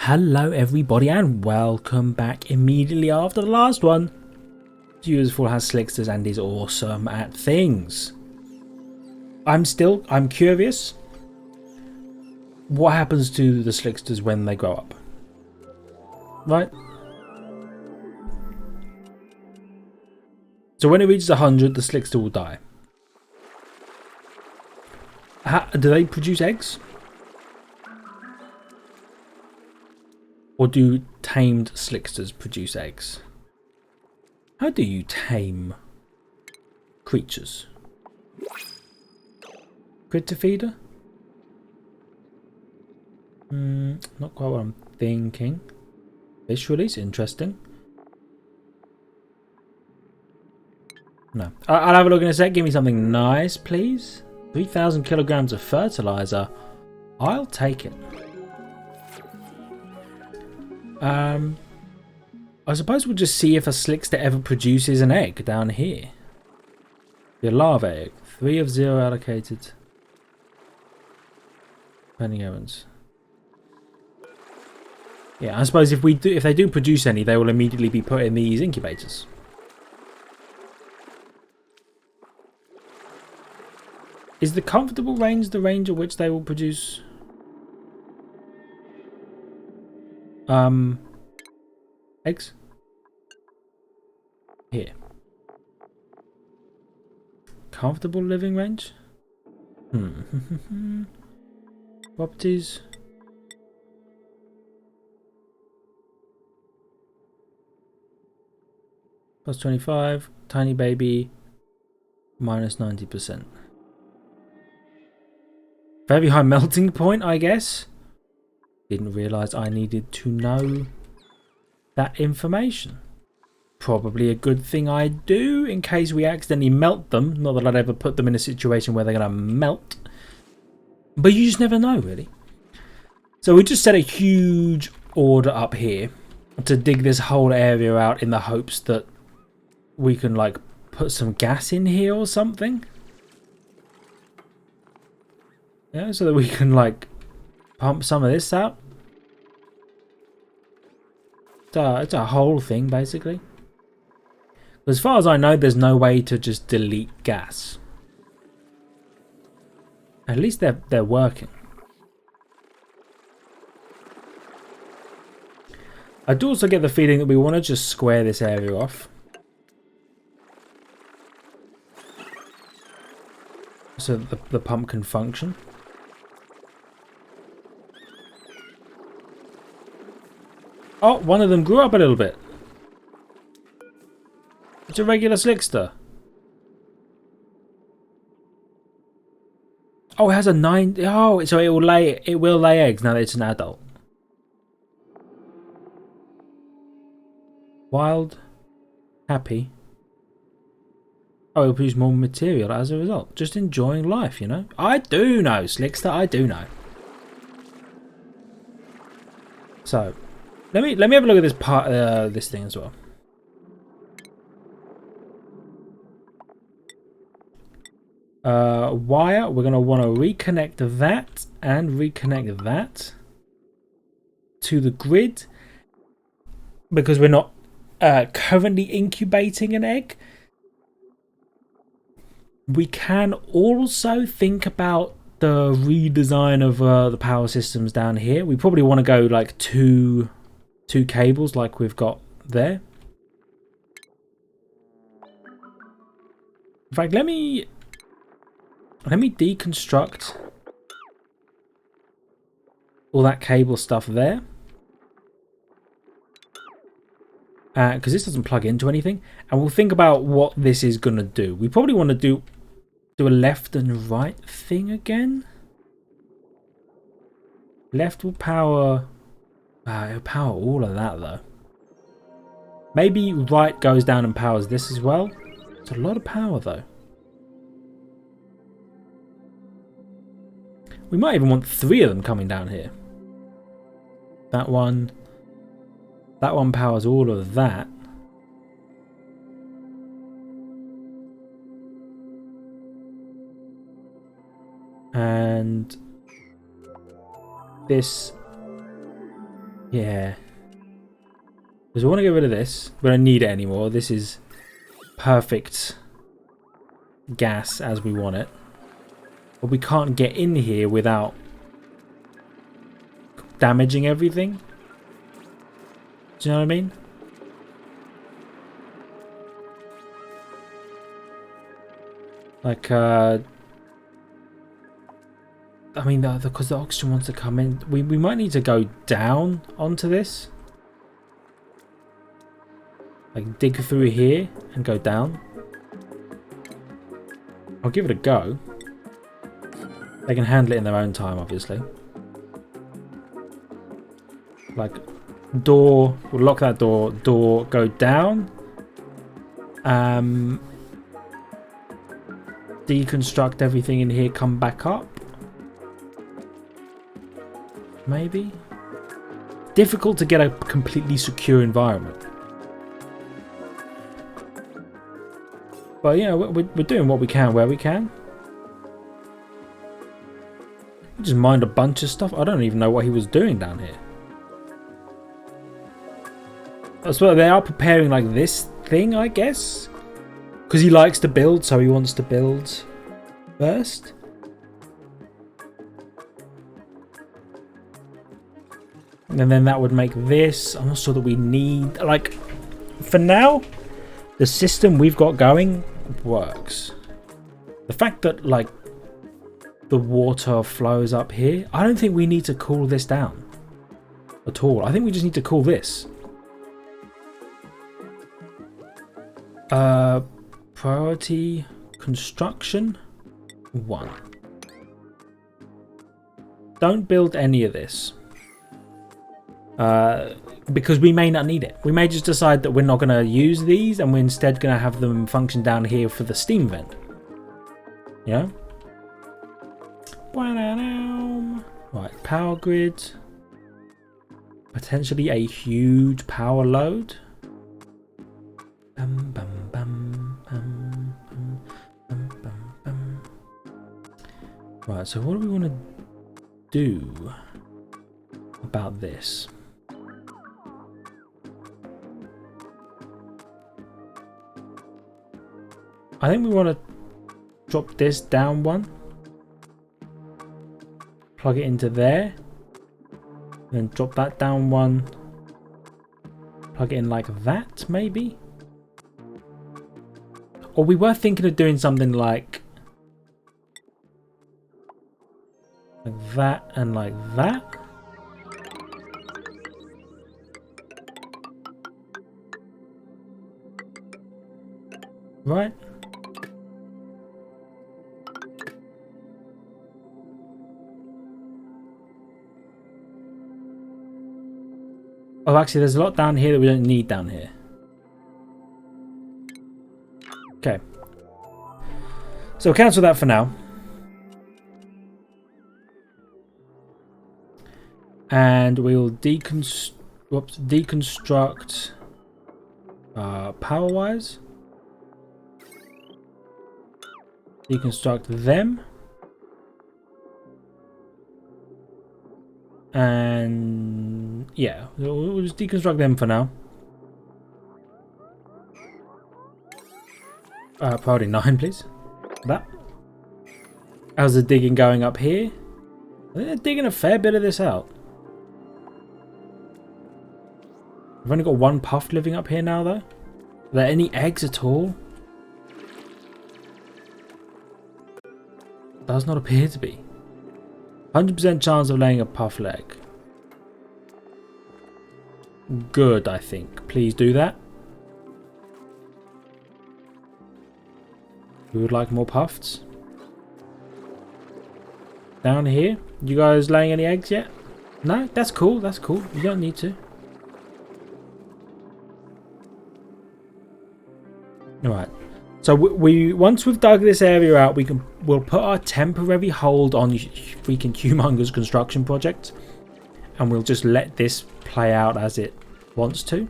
Hello everybody and welcome back immediately after the last one. Useful has Slicksters and is awesome at things. I'm curious. What happens to the Slicksters when they grow up? Right? So when it reaches 100, the Slickster will die. Do they produce eggs? Or do tamed Slicksters produce eggs? How do you tame creatures? Critter feeder? Not quite what I'm thinking. Fish release, interesting. No. I'll have a look in a sec. Give me something nice, please. 3,000 kilograms of fertilizer. I'll take it. I suppose we'll just see if a Slickster ever produces an egg down here. The larva egg. 3 of 0 allocated. Pending errands. Yeah, I suppose if they do produce any, they will immediately be put in these incubators. Is the comfortable range the range at which they will produce eggs? Here. Comfortable living range? Properties. Plus 25. Tiny baby. Minus 90%. Very high melting point, I guess. Didn't realise I needed to know that information. Probably a good thing I do in case we accidentally melt them. Not that I'd ever put them in a situation where they're going to melt. But you just never know, really. So we just set a huge order up here to dig this whole area out in the hopes that we can, like, put some gas in here or something. Yeah, so that we can, like, pump some of this out. It's a whole thing, basically. As far as I know, there's no way to just delete gas. At least they're working. I do also get the feeling that we want to just square this area off. So that the pump can function. Oh, one of them grew up a little bit. It's a regular Slickster. Oh, it has a 9. Oh, so it will lay eggs now that it's an adult. Wild, happy. Oh, it'll produce more material as a result. Just enjoying life, you know. I do know, Slickster. I do know. So, let me have a look at this part, this thing as well. Wire. We're gonna want to reconnect that and reconnect that to the grid because we're not currently incubating an egg. We can also think about the redesign of the power systems down here. We probably want to go like two cables like we've got there. In fact, let me deconstruct all that cable stuff there. Because this doesn't plug into anything. And we'll think about what this is going to do. We probably want to do a left and right thing again. Left will power... it'll power all of that, though. Maybe right goes down and powers this as well. It's a lot of power, though. We might even want 3 of them coming down here. That one powers all of that. And this Yeah. Because we want to get rid of this. We don't need it anymore. This is perfect gas as we want it. But we can't get in here without damaging everything. Do you know what I mean? Like, I mean, because the oxygen wants to come in, we might need to go down onto this. Like, dig through here and go down. I'll give it a go. They can handle it in their own time, obviously. Like, door, we'll lock that door, go down. Deconstruct everything in here, come back up. Maybe? Difficult to get a completely secure environment. But yeah, we're doing what we can where we can. We just mined a bunch of stuff. I don't even know what he was doing down here. I suppose they are preparing like this thing, I guess. Because he likes to build, so he wants to build first. And then that would make this. I'm not sure that we need... Like, for now, the system we've got going works. The fact that, like, the water flows up here, I don't think we need to cool this down at all. I think we just need to cool this. Priority construction 1. Don't build any of this. Because we may not need it. We may just decide that we're not going to use these and we're instead going to have them function down here for the steam vent. Yeah? Right, power grid. Potentially a huge power load. Right, so what do we want to do about this? I think we want to drop this down one. Plug it into there. Then drop that down one. Plug it in like that, maybe? Or we were thinking of doing something like that and like that. Right? Oh, actually, there's a lot down here that we don't need down here. Okay. So we'll cancel that for now. And we'll deconstruct power wires. Deconstruct them. And yeah, we'll just deconstruct them for now. Priority 9, please. That. How's the digging going up here? I think they're digging a fair bit of this out. We've only got one puff living up here now, though. Are there any eggs at all? Does not appear to be. 100% chance of laying a puff leg. Good, I think. Please do that. We would like more puffs. Down here. You guys laying any eggs yet? No? That's cool. That's cool. You don't need to. Alright. So we once we've dug this area out, we'll put our temporary hold on freaking humongous construction project, and we'll just let this play out as it wants to.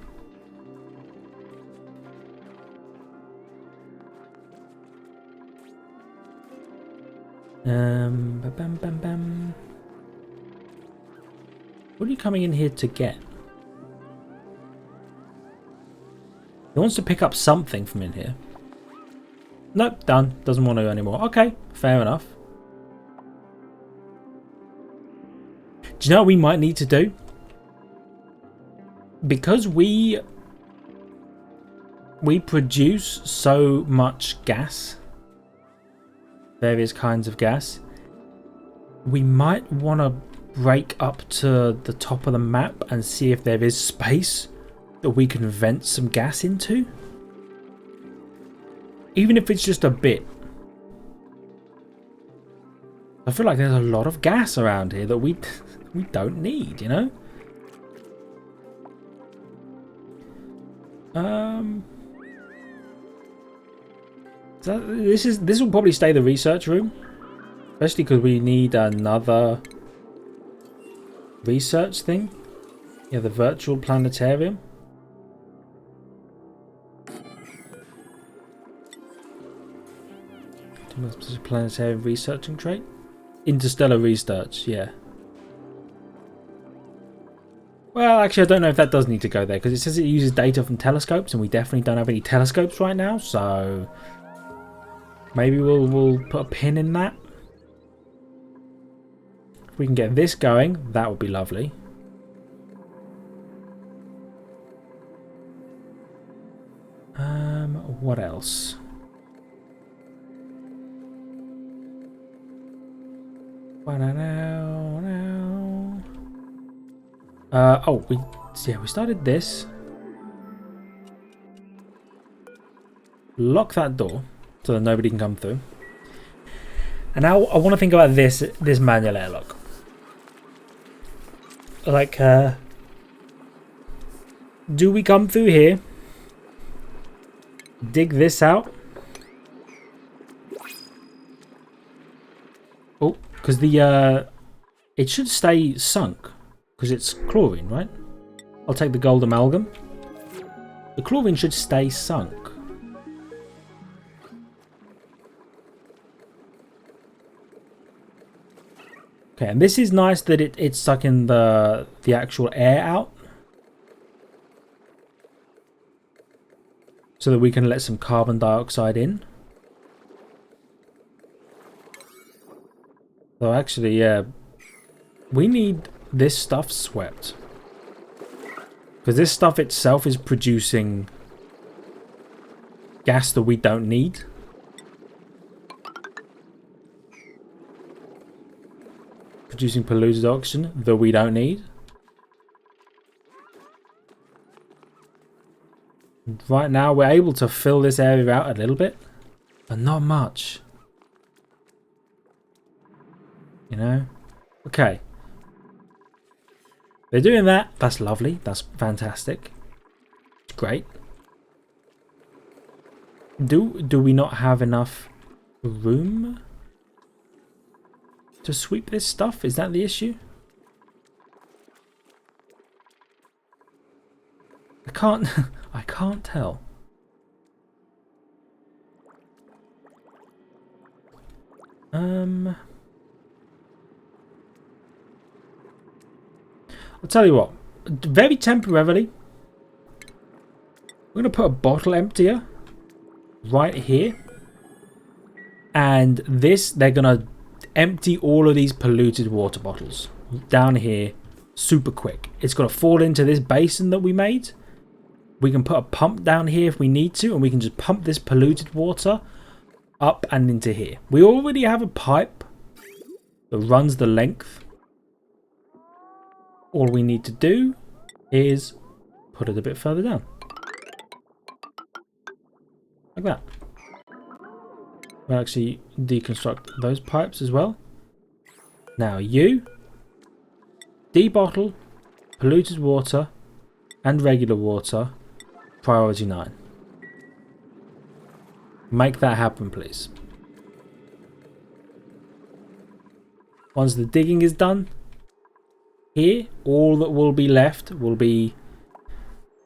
What are you coming in here to get? He wants to pick up something from in here. Nope, done. Doesn't want to anymore. Okay, fair enough. Do you know what we might need to do? Because we produce so much gas, various kinds of gas, we might want to break up to the top of the map and see if there is space that we can vent some gas into. Even if it's just a bit. I feel like there's a lot of gas around here that we don't need, you know? So this will probably stay the research room, especially because we need another research thing. Yeah, the virtual planetarium. Planetarium researching trait. Interstellar research, yeah. Well, actually, I don't know if that does need to go there, because it says it uses data from telescopes, and we definitely don't have any telescopes right now, so maybe we'll put a pin in that. If we can get this going, that would be lovely. What else? Oh, we started this. Lock that door so that nobody can come through. And now I want to think about this manual airlock. Like, do we come through here? Dig this out? Oh, because it should stay sunk. Because it's chlorine, right? I'll take the gold amalgam. The chlorine should stay sunk. Okay, and this is nice that it's sucking the actual air out. So that we can let some carbon dioxide in. So actually, yeah, we need this stuff swept. Because this stuff itself is producing gas that we don't need. Producing polluted oxygen that we don't need. Right now we're able to fill this area out a little bit, but not much. You know? Okay. They're doing that. That's lovely. That's fantastic. It's great. Do we not have enough room to sweep this stuff? Is that the issue? I can't tell. I'll tell you what, very temporarily, we're going to put a bottle emptier right here. And they're going to empty all of these polluted water bottles down here super quick. It's going to fall into this basin that we made. We can put a pump down here if we need to, and we can just pump this polluted water up and into here. We already have a pipe that runs the length. All we need to do is put it a bit further down. Like that. We'll actually deconstruct those pipes as well. Now you debottle polluted water and regular water, priority 9. Make that happen, please. Once the digging is done, here, all that will be left will be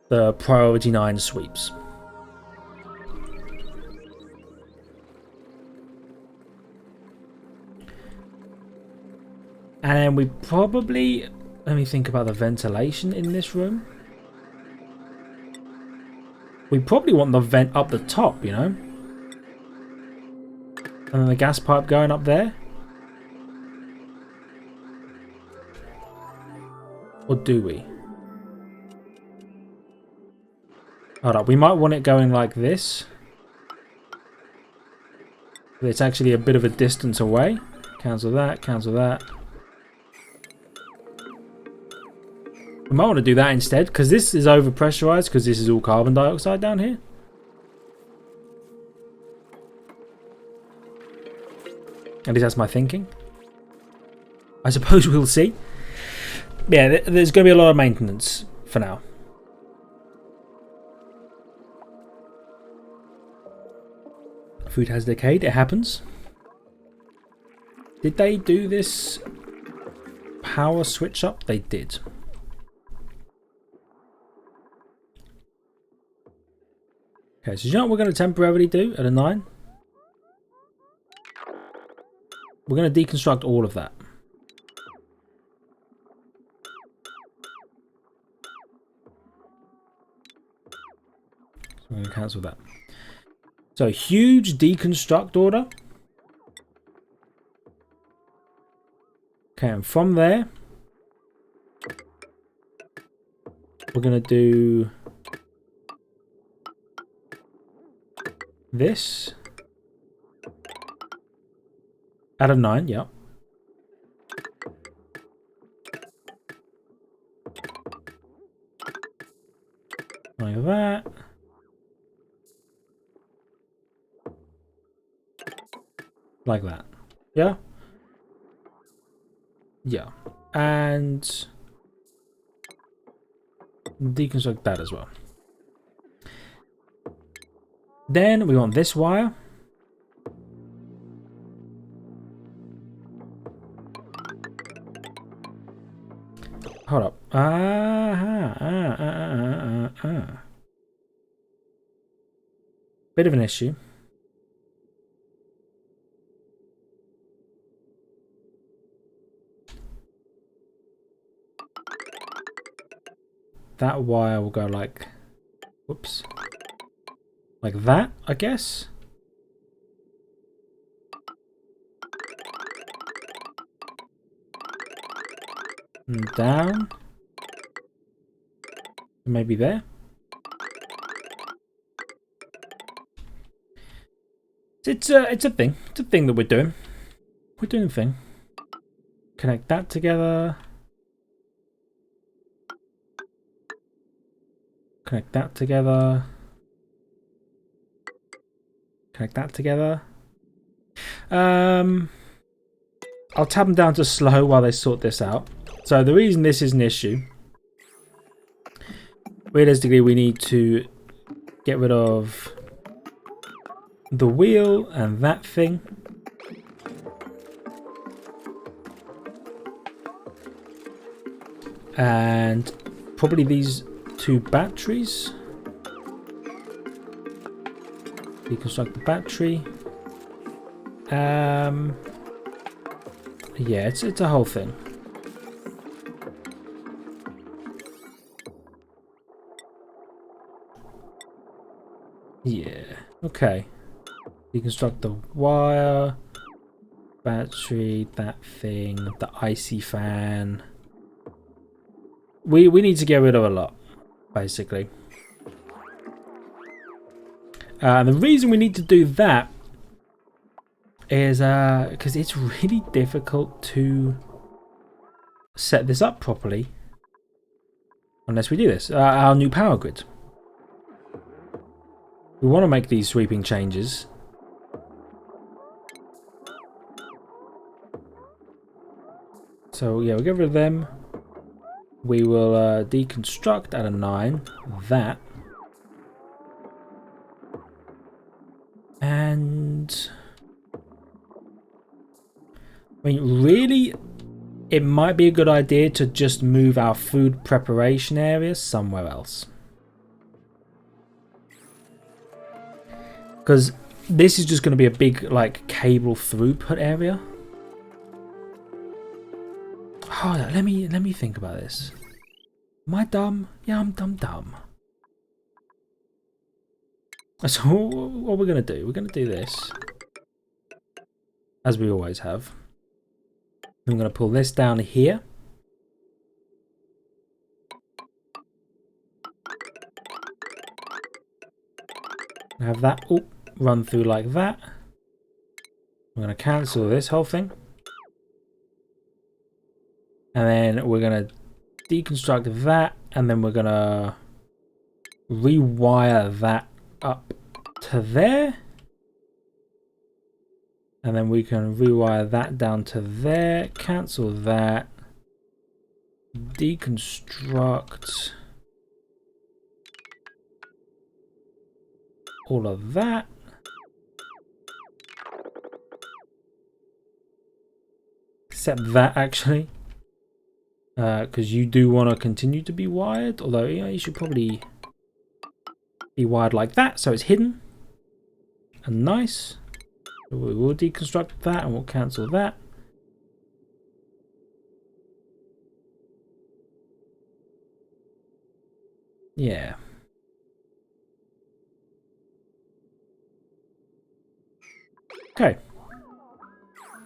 the priority 9 sweeps. And then we probably... Let me think about the ventilation in this room. We probably want the vent up the top, you know? And then the gas pipe going up there? Or do we? Hold up, we might want it going like this. It's actually a bit of a distance away. Cancel that, cancel that. We might want to do that instead, because this is overpressurized, because this is all carbon dioxide down here. At least that's my thinking. I suppose we'll see. Yeah, there's going to be a lot of maintenance for now. Food has decayed, it happens. Did they do this power switch up? They did. Okay, so you know what we're going to temporarily do at a 9? We're going to deconstruct all of that. So I'm going to cancel that. So huge deconstruct order. Okay, and from there, we're going to do this. Out of 9, yeah. Like that. Like that. Yeah? Yeah. And deconstruct that as well. Then we want this wire. Hold up. Bit of an issue. That wire will go like, whoops, like that, I guess. And down. Maybe there. It's a thing. It's a thing that we're doing. We're doing a thing. Connect that together. Connect that together. Connect that together. I'll tab them down to slow while they sort this out. So the reason this is an issue, realistically, we need to get rid of the wheel and that thing. And probably these 2 batteries. Deconstruct the battery. Yeah, it's a whole thing. Yeah. Okay. Deconstruct the wire, battery, that thing, the icy fan. We need to get rid of a lot, basically. And the reason we need to do that is because it's really difficult to set this up properly unless we do this. Our new power grid. We want to make these sweeping changes. So yeah, we'll get rid of them. We will deconstruct at a 9 that. And I mean, really, it might be a good idea to just move our food preparation area somewhere else. Because this is just going to be a big, like, cable throughput area. Hold on, let me think about this. Am I dumb? Yeah, I'm dumb. So what we're going to do, we're going to do this. As we always have. I'm going to pull this down here. Have that run through like that. I'm going to cancel this whole thing. And then we're going to deconstruct that. And then we're going to rewire that up to there. And then we can rewire that down to there. Cancel that. Deconstruct all of that. Except that, actually. Because you do want to continue to be wired. Although, yeah, you should probably be wired like that, so it's hidden. And nice. We will deconstruct that and we'll cancel that. Yeah. Okay.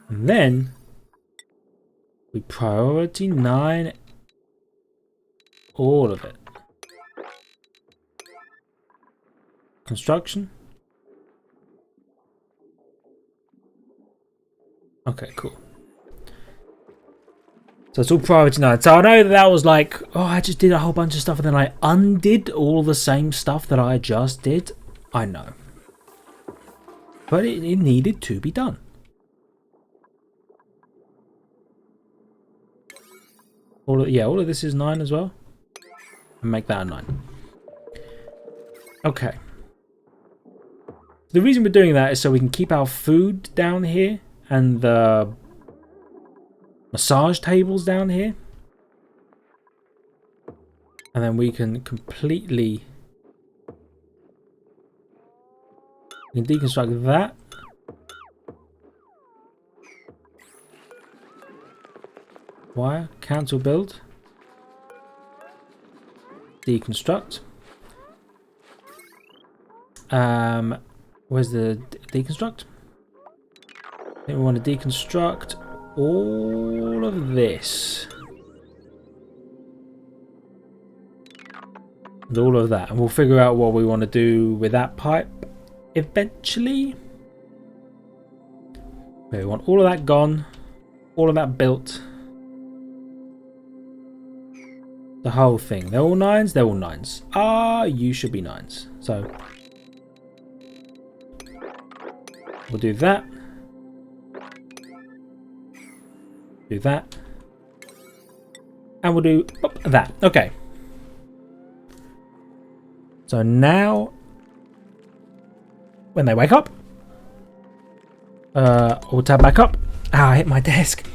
And then we priority 9 all of it. Construction. Okay, cool. So it's all priority 9. So I know that was like, oh, I just did a whole bunch of stuff and then I undid all the same stuff that I just did. I know. But it needed to be done. All of this is 9 as well. And make that a 9. Okay. The reason we're doing that is so we can keep our food down here and the massage tables down here. And then we can completely... We can deconstruct that. Wire. Cancel build. Deconstruct. Where's the deconstruct? I think we want to deconstruct all of this. And all of that. And we'll figure out what we want to do with that pipe eventually. Okay, we want all of that gone. All of that built. The whole thing. They're all 9s? They're all 9s. Ah, you should be 9s. So we'll do that. Do that. And we'll do that. Okay. So now, when they wake up, we'll tab back up. Ah, I hit my desk.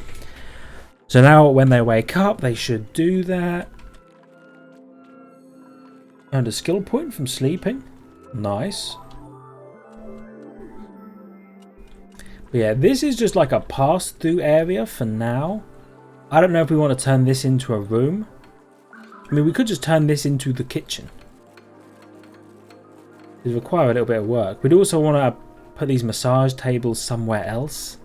So now when they wake up, they should do that. Earned a skill point from sleeping. Nice. But yeah, this is just like a pass-through area for now. I don't know if we want to turn this into a room. I mean, we could just turn this into the kitchen. It would require a little bit of work. We'd also want to put these massage tables somewhere else.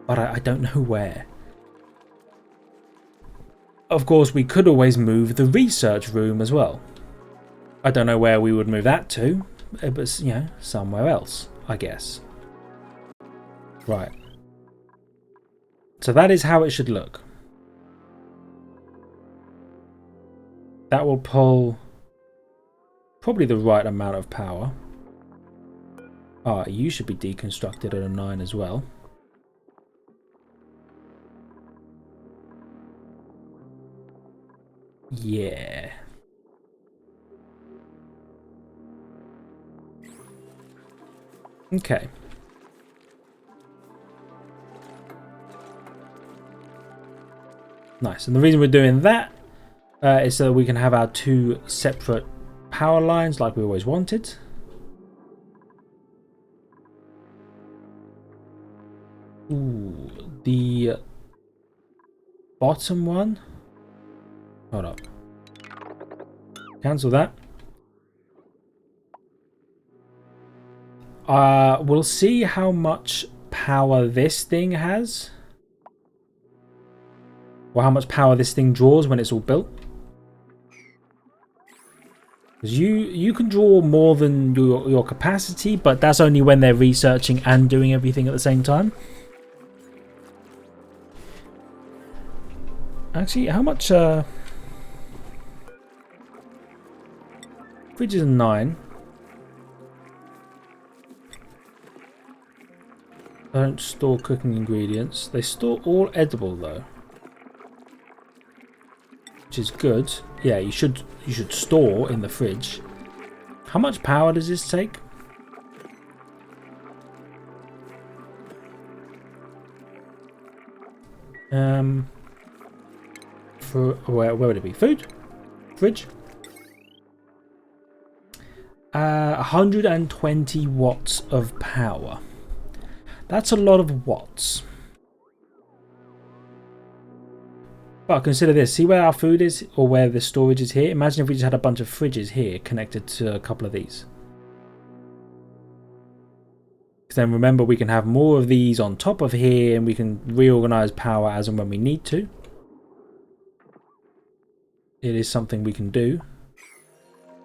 But I don't know where. Of course, we could always move the research room as well. I don't know where we would move that to. But, you know, somewhere else, I guess. Right. So that is how it should look. That will pull probably the right amount of power. Ah, you should be deconstructed at a 9 as well. Yeah. Okay. Nice. And the reason we're doing that is so that we can have our 2 separate power lines like we always wanted. Ooh, the bottom one. Hold up. Cancel that. We'll see how much power this thing has. Or how much power this thing draws when it's all built. Because you can draw more than your capacity, but that's only when they're researching and doing everything at the same time. Actually, how much... fridge is 9. They don't store cooking ingredients. They store all edible though, which is good. Yeah, you should store in the fridge. How much power does this take? For where would it be? Food? Fridge? 120 watts of power. That's a lot of watts. But consider this. See where our food is, or where the storage is here? Imagine if we just had a bunch of fridges here connected to a couple of these. Because then remember, we can have more of these on top of here, and we can reorganize power as and when we need to. It is something we can do.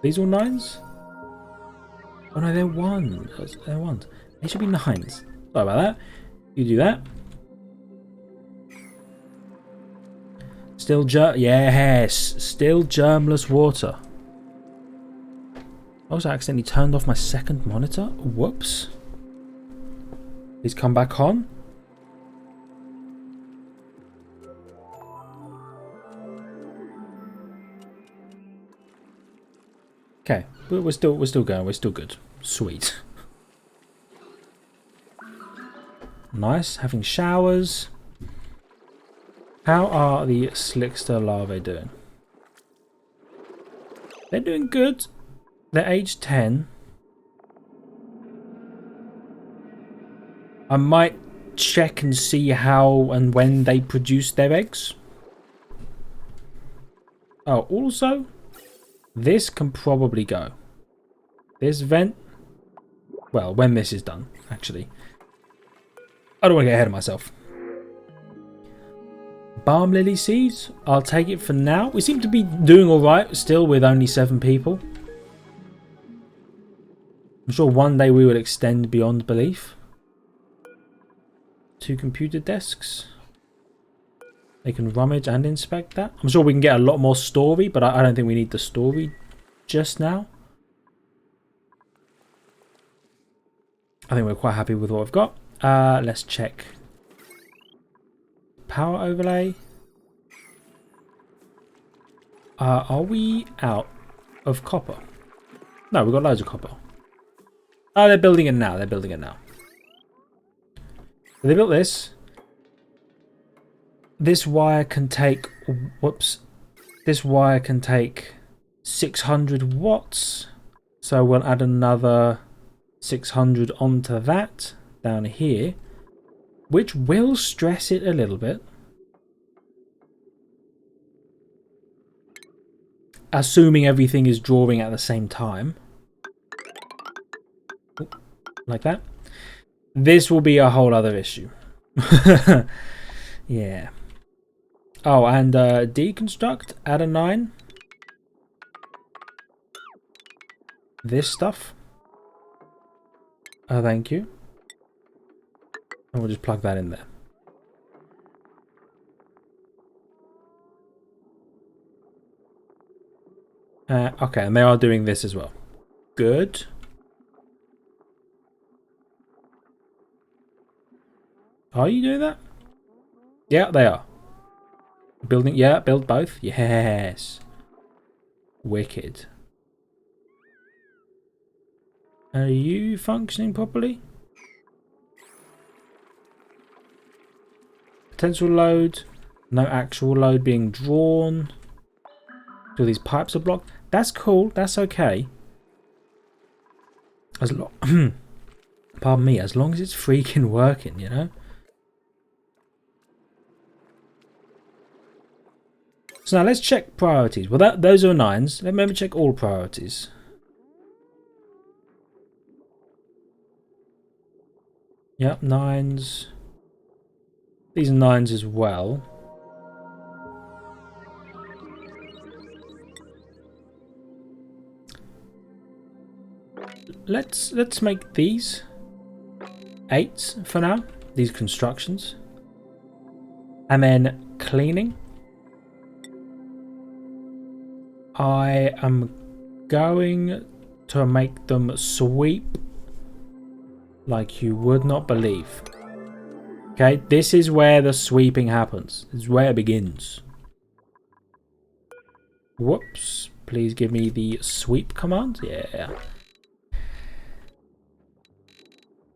These all 9s? Oh no, they're 1s. They're 1s. They should be 9s. Sorry about that. You do that. Still yes, still germless water. I also accidentally turned off my second monitor. Whoops. Please come back on. Okay, we're still going. We're still good. Sweet. Nice, having showers. How are the slickster larvae doing? They're doing good. They're age 10. I might check and see how and when they produce their eggs. Oh, also, this can probably go. This vent, well, when this is done, actually. I don't want to get ahead of myself. Balm lily seeds, I'll take it for now. We seem to be doing alright still with only 7 people. I'm sure one day we will extend beyond belief. 2 computer desks. They can rummage and inspect that. I'm sure we can get a lot more story, but I don't think we need the story just now. I think we're quite happy with what we've got. Let's check. Power overlay. Are we out of copper? No, we've got loads of copper. Oh, they're building it now. They're building it now. So they built this. This wire can take... Whoops. This wire can take 600 watts. So we'll add another 600 onto that down here, which will stress it a little bit. Assuming everything is drawing at the same time. Like that. This will be a whole other issue. Yeah. Oh, and deconstruct, add a 9. This stuff. Oh, thank you. And we'll just plug that in there. Okay, and they are doing this as well. Good. Are you doing that? Yeah, they are. Building, yeah, build both. Yes. Wicked. Are you functioning properly? Potential load. No actual load being drawn. So these pipes are blocked. That's cool. That's okay. As long, pardon me. As long as it's freaking working, you know. So now let's check priorities. Well, those are 9s. Let me check all priorities. Yep, 9s. These are 9s as well. Let's make these 8s for now. These constructions. And then cleaning. I am going to make them sweep like you would not believe. Okay, this is where the sweeping happens. This is where it begins. Whoops. Please give me the sweep command. Yeah.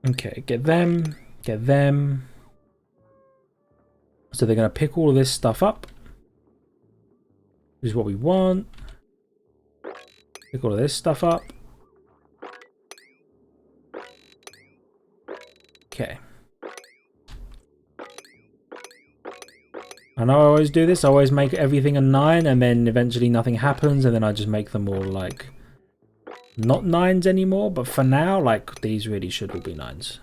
Okay, get them. Get them. So they're going to pick all of this stuff up. This is what we want. Pick all of this stuff up. Okay. I know I always do this. I always make everything a 9 and then eventually nothing happens and then I just make them all like not 9s anymore. But for now, like these really should all be 9s.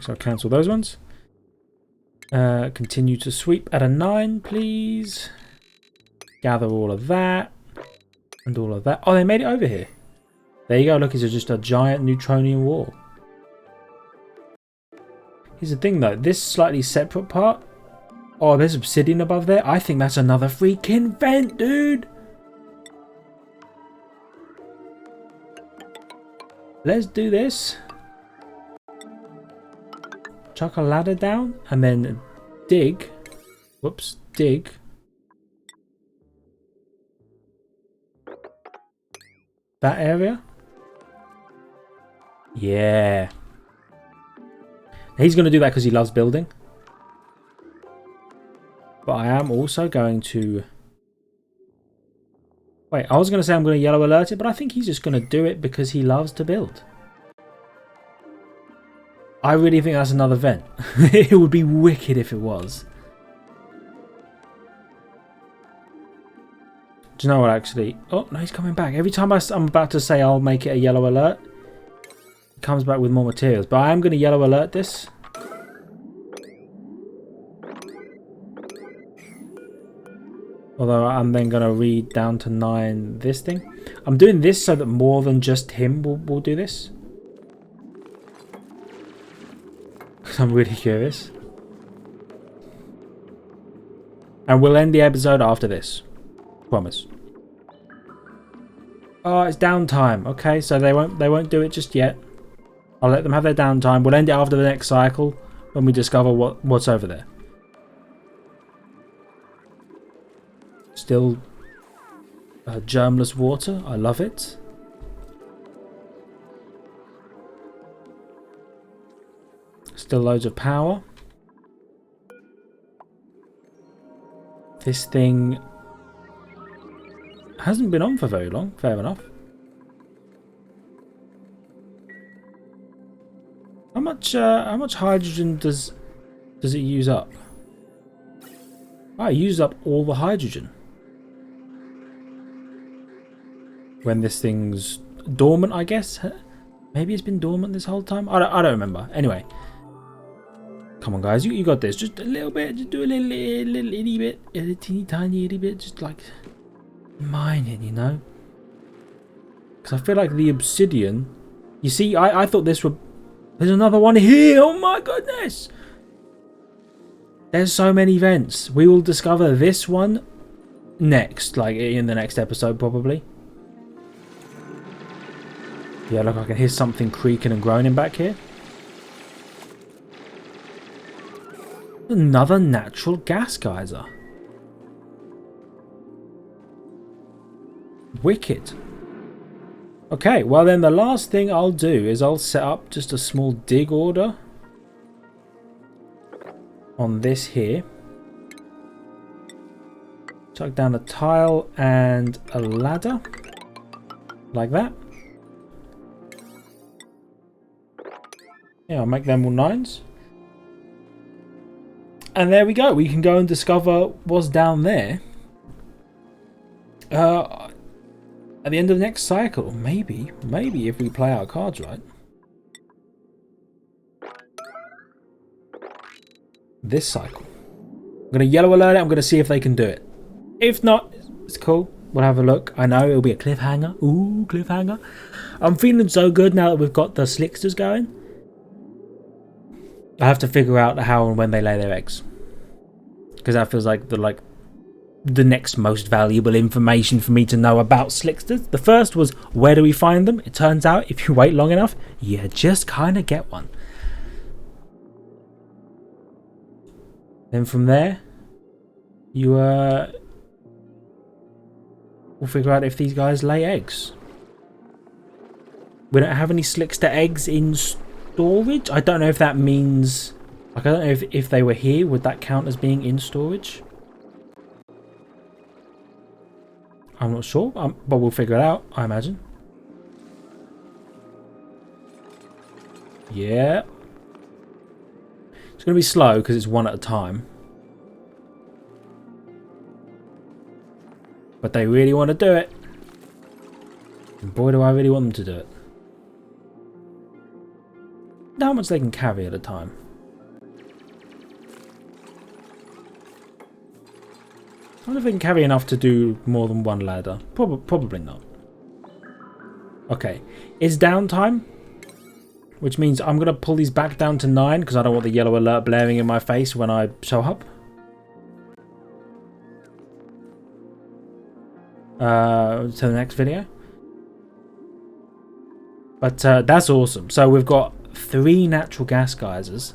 So I'll cancel those ones. Continue to sweep at a 9, please. Gather all of that. And all of that. Oh, they made it over here. There you go. Look, it's just a giant Newtonian wall. Here's the thing, though. This slightly separate part. Oh, there's obsidian above there. I think that's another freaking vent, dude. Let's do this. Chuck a ladder down and then dig. Whoops. Dig. That area. Yeah. He's going to do that because he loves building. But I am also going to... Wait, I was going to say I'm going to yellow alert it, but I think he's just going to do it because he loves to build. I really think that's another vent. It would be wicked if it was. Do you know what, actually? Oh, no, he's coming back. Every time I'm about to say I'll make it a yellow alert, it comes back with more materials. But I am going to yellow alert this. Although I'm then going to read down to 9 this thing. I'm doing this so that more than just him will do this. Because I'm really curious. And we'll end the episode after this. Promise. Oh, it's downtime. Okay, so they won't do it just yet. I'll let them have their downtime. We'll end it after the next cycle when we discover what's over there. Still germless water. I love it. Still loads of power. This thing hasn't been on for very long. Fair enough. How much hydrogen does it use up? Oh, it uses up all the hydrogen. When this thing's dormant, I guess. Maybe it's been dormant this whole time. I don't remember. Anyway, come on, guys, you got this. Just a little bit. Just do a little itty bit, a teeny tiny itty bit. Just like mine it, you know. Because I feel like the obsidian. You see, I thought this would. There's another one here. Oh my goodness. There's so many vents. We will discover this one next, like in the next episode, probably. Yeah, look, I can hear something creaking and groaning back here. Another natural gas geyser. Wicked. Okay, well then the last thing I'll do is I'll set up just a small dig order on this here. Chuck down a tile and a ladder. Like that. Yeah, I'll make them all 9s. And there we go. We can go and discover what's down there. At the end of the next cycle. Maybe if we play our cards right. This cycle. I'm going to yellow alert it. I'm going to see if they can do it. If not, it's cool. We'll have a look. I know it'll be a cliffhanger. Ooh, cliffhanger. I'm feeling so good now that we've got the slicksters going. I have to figure out how and when they lay their eggs, because that feels like the next most valuable information for me to know about slicksters. The first was, where do we find them? It turns out if you wait long enough, you just kind of get one. Then from there, you will figure out if these guys lay eggs. We don't have any slickster eggs in storage. I don't know if that means, like, I don't know if they were here, would that count as being in storage? I'm not sure, but we'll figure it out, I imagine. Yeah. It's going to be slow because it's one at a time. But they really want to do it. And boy, do I really want them to do it. How much they can carry at a time. I wonder if they can carry enough to do more than one ladder. Probably not. Okay, it's downtime, which means I'm going to pull these back down to 9 because I don't want the yellow alert blaring in my face when I show up. To the next video. But that's awesome. So we've got 3 natural gas geysers.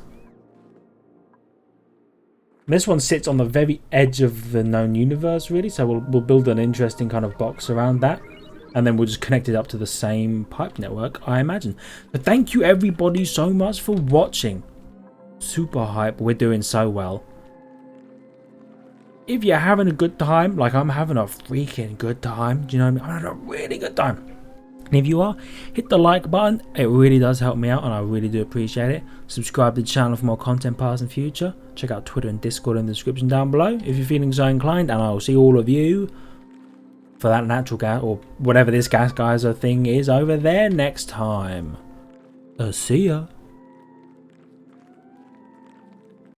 This one sits on the very edge of the known universe, really, so we'll build an interesting kind of box around that, and then we'll just connect it up to the same pipe network, I imagine. But thank you everybody so much for watching. Super hype, we're doing so well. If you're having a good time, like I'm having a freaking good time, do you know what I mean? I'm having a really good time. And if you are, hit the like button. It really does help me out and I really do appreciate it. Subscribe to the channel for more content past and future. Check out Twitter and Discord in the description down below if you're feeling so inclined. And I will see all of you for that natural gas, or whatever this gas geyser thing is over there next time. See ya.